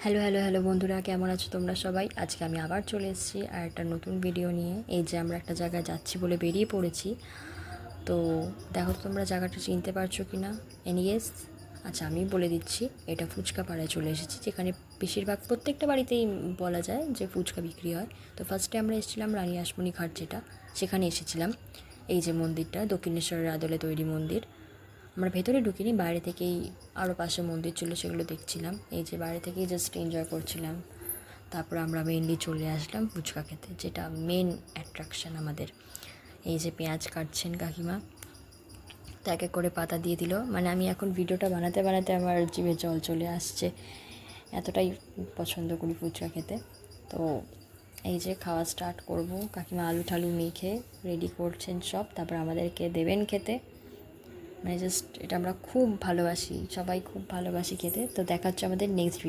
Hello hello hello বন্ধুরা, কেমন আছো তোমরা সবাই? আজকে আমি আবার চলে এসেছি আর একটা নতুন ভিডিও নিয়ে। এই যে আমরা একটা জায়গায় যাচ্ছি বলে বেরিয়ে পড়েছি। তো দেখো তো তোমরা জায়গাটা চিনতে পারছো কি না? এনিয়েস, আচ্ছা আমি বলে দিচ্ছি, এটা ফুচকা পাড়ায় চলে এসেছি, যেখানে বেশিরভাগ প্রত্যেকটা বাড়িতেই বলা যায় যে ফুচকা বিক্রি হয়। তো ফার্স্টে আমরা এসেছিলাম রানী আসমণি ঘাট, যেটা সেখানে এসেছিলাম। এই যে মন্দিরটা দক্ষিণেশ্বরের আদলে তৈরি মন্দির। আমরা ভেতরে ঢুকিনি, বাইরে থেকেই আরও পাশে মন্দির ছিল সেগুলো দেখছিলাম। এই যে বাইরে থেকেই জাস্ট এনজয় করছিলাম। তারপর আমরা মেনলি চলে আসলাম ফুচকা খেতে, যেটা মেন অ্যাট্রাকশান আমাদের। এই যে পেঁয়াজ কাটছেন কাকিমা, তো এক এক করে পাতা দিয়ে দিল। মানে আমি এখন ভিডিওটা বানাতে বানাতে আমার জিভে জল চলে আসছে, এতটাই পছন্দ করি ফুচকা খেতে। তো এই যে খাওয়া স্টার্ট করব, কাকিমা আলু ঠালু মেখে রেডি করছেন সব, তারপর আমাদেরকে দেবেন খেতে। মানে জাস্ট এটা আমরা খুব ভালোবাসি, সবাই খুব ভালোবাসি খেতে। তো দেখা হচ্ছে আমাদের নেক্সট